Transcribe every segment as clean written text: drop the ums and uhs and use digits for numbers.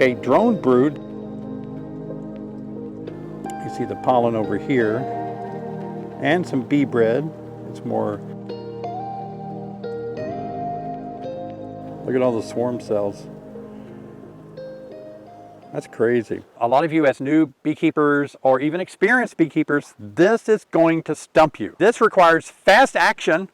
Okay, drone brood. You see the pollen over here and some bee bread. It's more, look at all the swarm cells. That's crazy. A lot of you as new beekeepers or even experienced beekeepers, this is going to stump you. This requires fast action.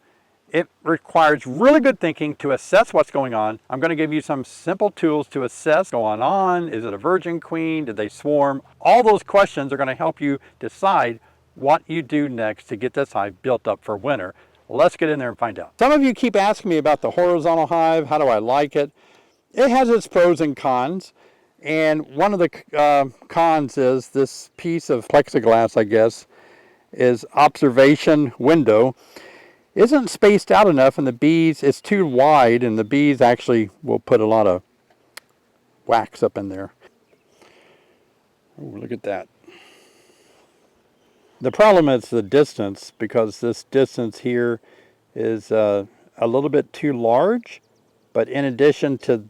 It requires really good thinking to assess what's going on. I'm going to give you some simple tools to assess what's going on. Is it a virgin queen? Did they swarm? All those questions are going to help you decide what you do next to get this hive built up for winter. Let's get in there and find out. Some of you keep asking me about the horizontal hive. How do I like it? It has its pros and cons. And one of the cons is this piece of plexiglass, I guess, is observation window. Isn't spaced out enough, and the bees, it's too wide, and the bees actually will put a lot of wax up in there. Oh, look at that. The problem is the distance, because this distance here is a little bit too large, but in addition to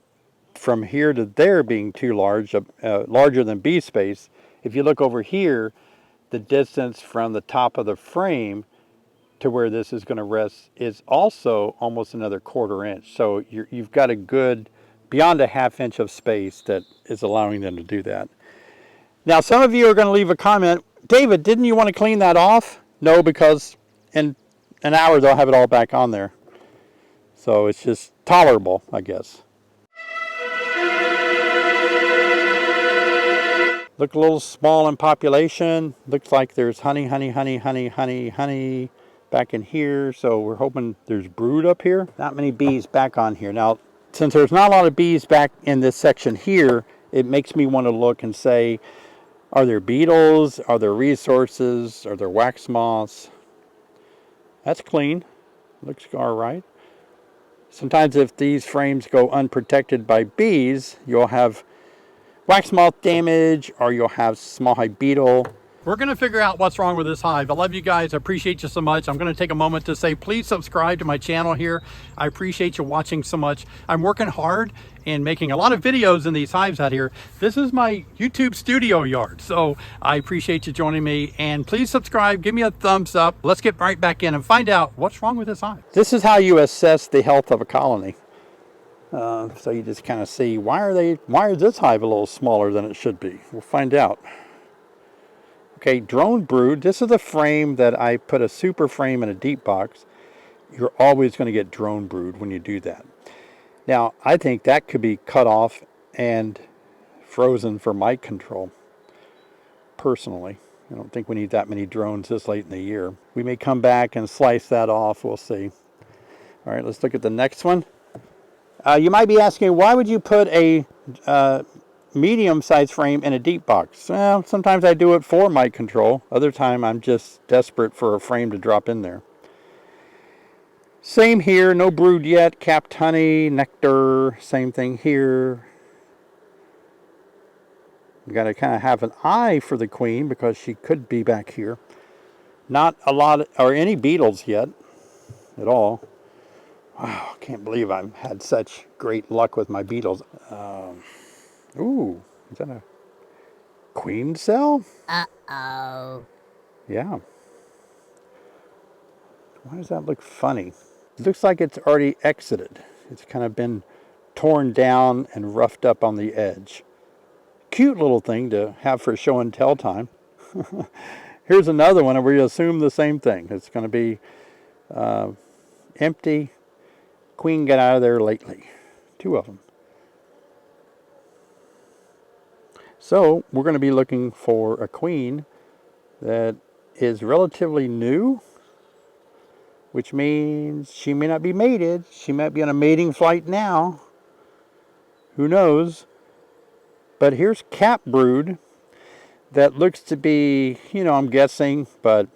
from here to there being too large, larger than bee space, if you look over here, the distance from the top of the frame to where this is going to rest is also almost another 1/4 inch. So you've got a good, beyond a 1/2 inch of space that is allowing them to do that. Now, some of you are going to leave a comment, David, didn't you want to clean that off? No, because in an hour they'll have it all back on there. So it's just tolerable, I guess. Look a little small in population. Looks like there's honey back in here. So we're hoping there's brood up here. Not many bees back on here. Now, since there's not a lot of bees back in this section here, it makes me want to look and say, are there beetles? Are there resources? Are there wax moths? That's clean. Looks all right. Sometimes if these frames go unprotected by bees, you'll have wax moth damage, or you'll have small hive beetle. We're going to figure out what's wrong with this hive. I love you guys. I appreciate you so much. I'm going to take a moment to say, please subscribe to my channel here. I appreciate you watching so much. I'm working hard and making a lot of videos in these hives out here. This is my YouTube studio yard. So I appreciate you joining me, and please subscribe. Give me a thumbs up. Let's get right back in and find out what's wrong with this hive. This is how you assess the health of a colony. So you just kind of see, why is this hive a little smaller than it should be? We'll find out. Okay, drone brood. This is a frame that I put a super frame in a deep box. You're always going to get drone brood when you do that. Now, I think that could be cut off and frozen for mite control. Personally, I don't think we need that many drones this late in the year. We may come back and slice that off. We'll see. All right, let's look at the next one. You might be asking, why would you put a medium-sized frame in a deep box? Well, sometimes I do it for mite control. Other time I'm just desperate for a frame to drop in there. Same here, no brood yet. Capped honey, nectar, same thing here. You got to kind of have an eye for the queen because she could be back here. Not a lot or any beetles yet at all. Wow, I can't believe I've had such great luck with my beetles. Ooh, is that a queen cell? Uh-oh. Yeah. Why does that look funny? It looks like it's already exited. It's kind of been torn down and roughed up on the edge. Cute little thing to have for show and tell time. Here's another one, and we assume the same thing. It's going to be empty. Queen got out of there lately. 2 of them. So we're going to be looking for a queen that is relatively new, which means she may not be mated. She might be on a mating flight now. Who knows? But here's cap brood that looks to be, I'm guessing, but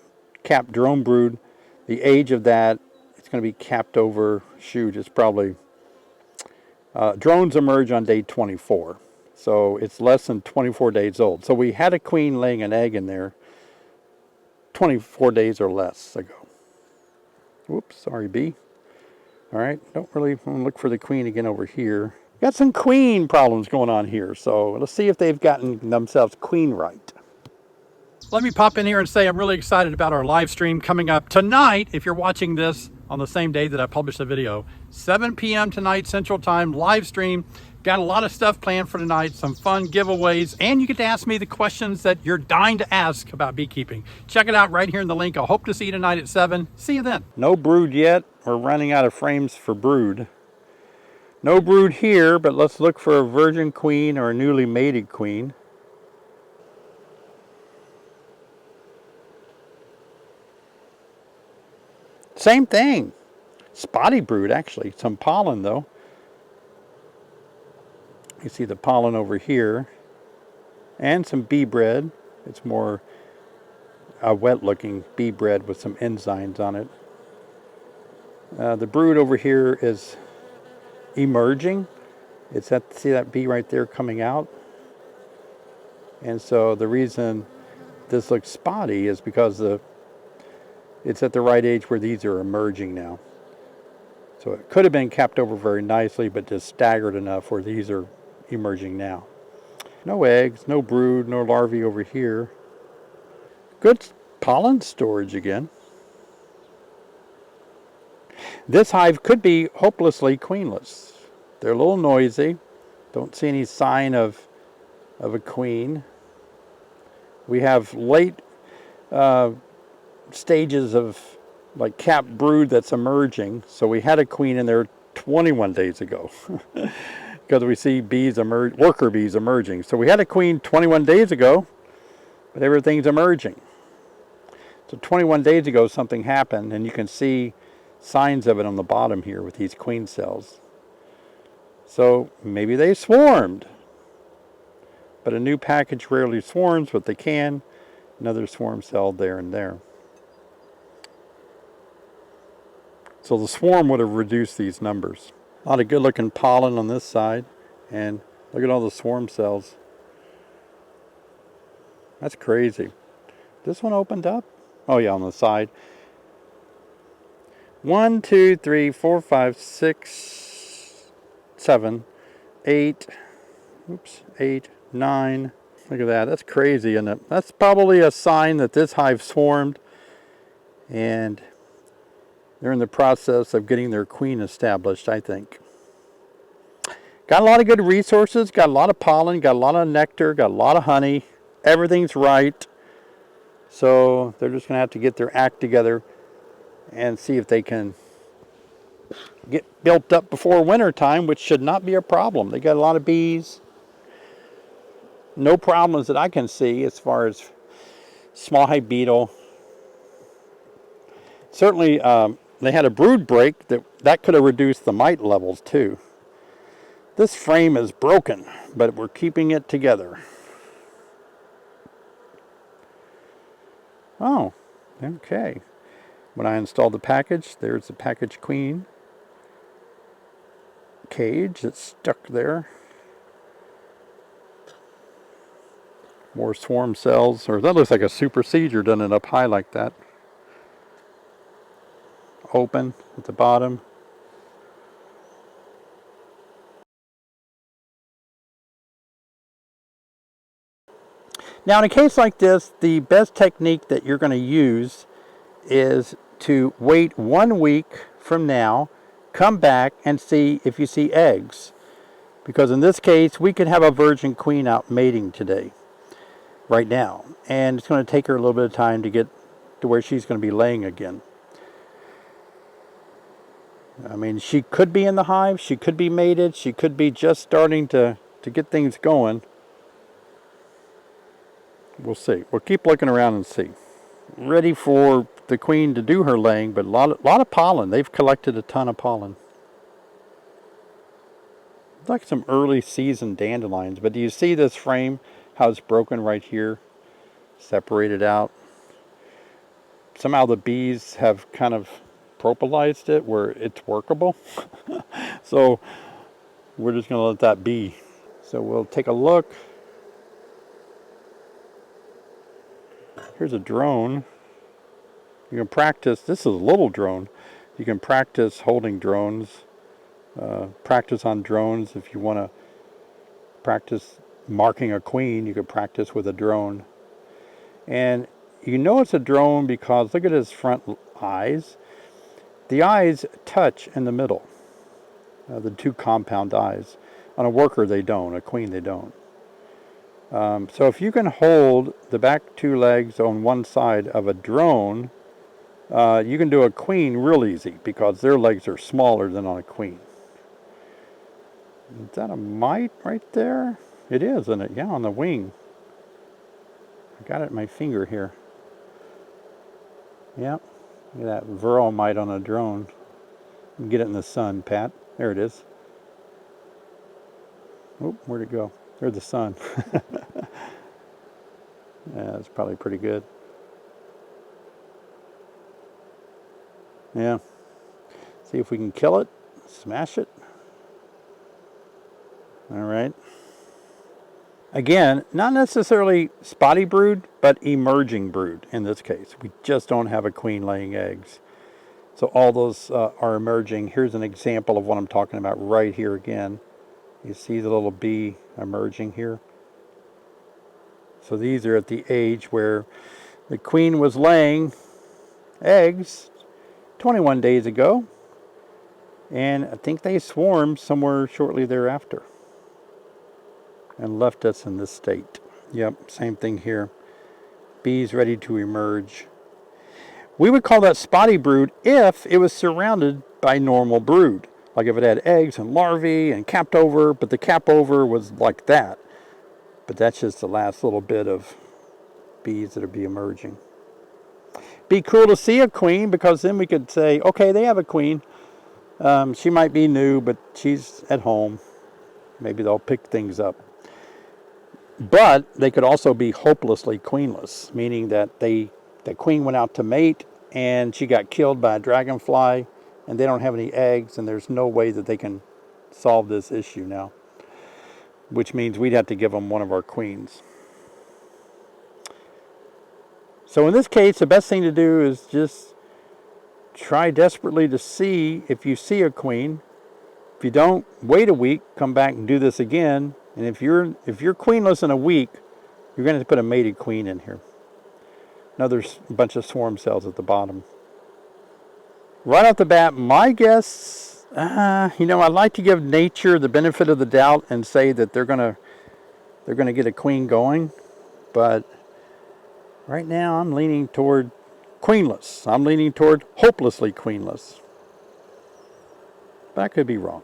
cap drone brood. The age of that, it's going to be capped over. Shoot, it's probably drones emerge on day 24, so it's less than 24 days old. So we had a queen laying an egg in there 24 days or less ago. Whoops, sorry, bee. All right, don't really want to look for the queen again over here. Got some queen problems going on here, so let's see if they've gotten themselves queen right. Let me pop in here and say I'm really excited about our live stream coming up tonight. If you're watching this on the same day that I published the video, 7 p.m. tonight Central Time, live stream. Got a lot of stuff planned for tonight, some fun giveaways, and you get to ask me the questions that you're dying to ask about beekeeping. Check it out right here in the link. I hope to see you tonight at 7. See you then. No brood yet. We're running out of frames for brood. No brood here, but let's look for a virgin queen or a newly mated queen. Same thing. Spotty brood, actually. Some pollen, though. You see the pollen over here. And some bee bread. It's more a wet-looking bee bread with some enzymes on it. The brood over here is emerging. It's at, see that bee right there coming out? And so the reason this looks spotty is because it's at the right age where these are emerging now. So it could have been capped over very nicely, but just staggered enough where these are emerging now. No eggs, no brood, no larvae over here. Good pollen storage again. This hive could be hopelessly queenless. They're a little noisy. Don't see any sign of a queen. We have late stages of like capped brood that's emerging. So we had a queen in there 21 days ago because we see bees emerge, worker bees emerging. So we had a queen 21 days ago, but everything's emerging. So 21 days ago something happened, and you can see signs of it on the bottom here with these queen cells. So maybe they swarmed. But a new package rarely swarms, but they can. Another swarm cell there and there. So the swarm would have reduced these numbers. A lot of good looking pollen on this side. And look at all the swarm cells. That's crazy. This one opened up? Oh yeah, on the side. 1, 2, 3, 4, 5, 6, 7, 8. Oops, 8, 9. Look at that. That's crazy, isn't it? That's probably a sign that this hive swarmed and they're in the process of getting their queen established, I think. Got a lot of good resources, got a lot of pollen, got a lot of nectar, got a lot of honey. Everything's right. So they're just going to have to get their act together and see if they can get built up before winter time, which should not be a problem. They got a lot of bees. No problems that I can see as far as small hive beetle. Certainly they had a brood break that could have reduced the mite levels too. This frame is broken, but we're keeping it together. Oh, okay. When I installed the package, there's the package queen cage that's stuck there. More swarm cells, or that looks like a supersedure done it up high like that. Open at the bottom. Now in a case like this, the best technique that you're going to use is to wait 1 week from now, come back and see if you see eggs. Because in this case, we could have a virgin queen out mating today, right now. And it's going to take her a little bit of time to get to where she's going to be laying again. I mean, she could be in the hive, she could be mated, she could be just starting to get things going. We'll see. We'll keep looking around and see. Ready for the queen to do her laying, but a lot of pollen. They've collected a ton of pollen. It's like some early season dandelions, but do you see this frame, how it's broken right here, separated out? Somehow the bees have kind of propolized it where it's workable. So we're just going to let that be. So we'll take a look. Here's a drone. You can practice. This is a little drone. You can practice holding drones practice on drones. If you want to practice marking a queen, you could practice with a drone. And you know it's a drone because look at his front eyes. The eyes touch in the middle, the two compound eyes. On a worker they don't, a queen they don't. So if you can hold the back two legs on one side of a drone, you can do a queen real easy because their legs are smaller than on a queen. Is that a mite right there? It is, isn't it? Yeah, on the wing. I got it in my finger here. Yep. Look at that virile mite on a drone. Get it in the sun, Pat. There it is. Oh, where'd it go? There's the sun. Yeah, that's probably pretty good. Yeah. See if we can kill it. Smash it. All right. Again, not necessarily spotty brood, but emerging brood in this case. We just don't have a queen laying eggs. So all those are emerging. Here's an example of what I'm talking about right here again. You see the little bee emerging here? So these are at the age where the queen was laying eggs 21 days ago. And I think they swarmed somewhere shortly thereafter and left us in this state. Yep, same thing here. Bees ready to emerge. We would call that spotty brood if it was surrounded by normal brood. Like if it had eggs and larvae and capped over, but the cap over was like that. But that's just the last little bit of bees that will be emerging. Be cool to see a queen because then we could say, okay, they have a queen. She might be new, but she's at home. Maybe they'll pick things up. But they could also be hopelessly queenless, meaning that the queen went out to mate and she got killed by a dragonfly and they don't have any eggs and there's no way that they can solve this issue now, which means we'd have to give them one of our queens. So in this case, the best thing to do is just try desperately to see if you see a queen. If you don't, wait a week, come back and do this again. And if you're queenless in a week, you're going to put a mated queen in here. Another bunch of swarm cells at the bottom. Right off the bat, my guess, I'd like to give nature the benefit of the doubt and say that they're gonna get a queen going, but right now I'm leaning toward queenless. I'm leaning toward hopelessly queenless. But I could be wrong.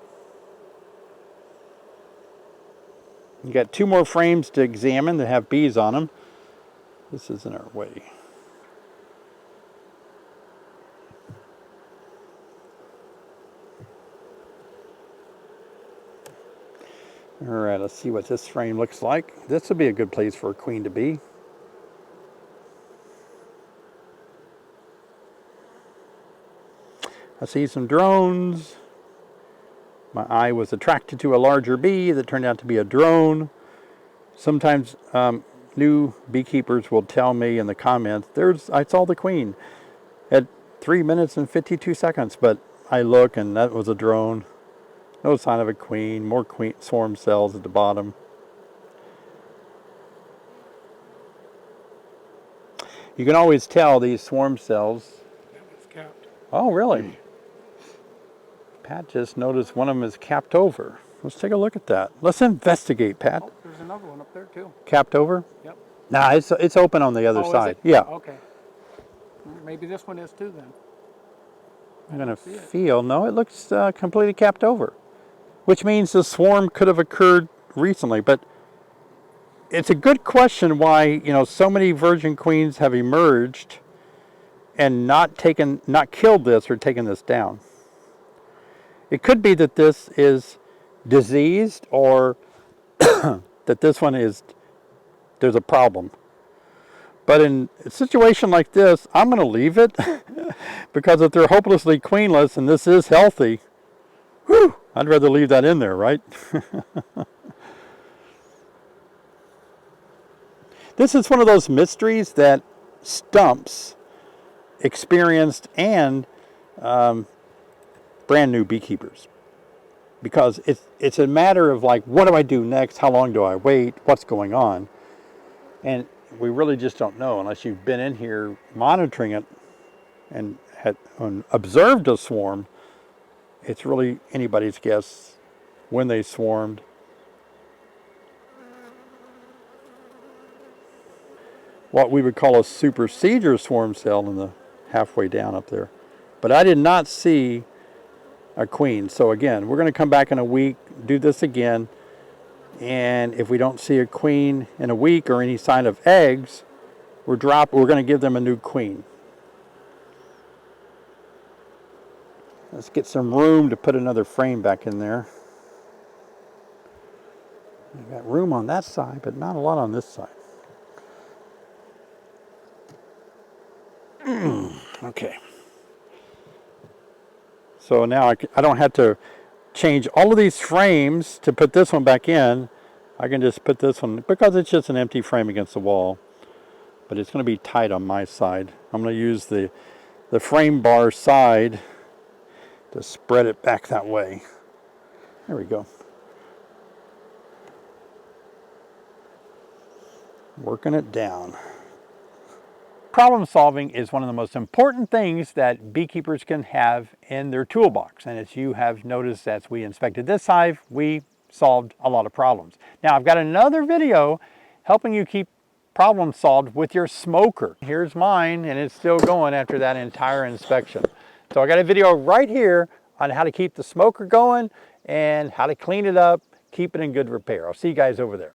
You got 2 more frames to examine that have bees on them. This isn't our way. All right, let's see what this frame looks like. This would be a good place for a queen to be. I see some drones. My eye was attracted to a larger bee that turned out to be a drone. Sometimes new beekeepers will tell me in the comments, I saw the queen at 3 minutes and 52 seconds, but I look and that was a drone. No sign of a queen, more queen swarm cells at the bottom. You can always tell these swarm cells. It's capped. Oh, really? Pat just noticed one of them is capped over. Let's take a look at that. Let's investigate, Pat. Oh, there's another one up there too. Capped over? Yep. Nah, it's open on the other side. Is it? Yeah. Okay. Maybe this one is too then. I'm going to feel, no, it looks completely capped over. Which means the swarm could have occurred recently. But it's a good question why, so many virgin queens have emerged and not killed this or taken this down. It could be that this is diseased or that this one there's a problem. But in a situation like this, I'm going to leave it because if they're hopelessly queenless and this is healthy, whew, I'd rather leave that in there, right? This is one of those mysteries that stumps experienced and brand new beekeepers. because it's a matter of like, what do I do next? How long do I wait? What's going on? And we really just don't know unless you've been in here monitoring it and had observed a swarm. It's really anybody's guess when they swarmed. What we would call a supersedure swarm cell in the halfway down up there. But I did not see a queen. So again, we're going to come back in a week, do this again. And if we don't see a queen in a week or any sign of eggs, we're going to give them a new queen. Let's get some room to put another frame back in there. I've got room on that side, but not a lot on this side. Okay. So now I don't have to change all of these frames to put this one back in. I can just put this one, because it's just an empty frame against the wall. But it's going to be tight on my side. I'm going to use the frame bar side to spread it back that way. There we go. Working it down. Problem solving is one of the most important things that beekeepers can have in their toolbox. And as you have noticed, as we inspected this hive, we solved a lot of problems. Now I've got another video helping you keep problems solved with your smoker. Here's mine, and it's still going after that entire inspection. So I got a video right here on how to keep the smoker going and how to clean it up, keep it in good repair. I'll see you guys over there.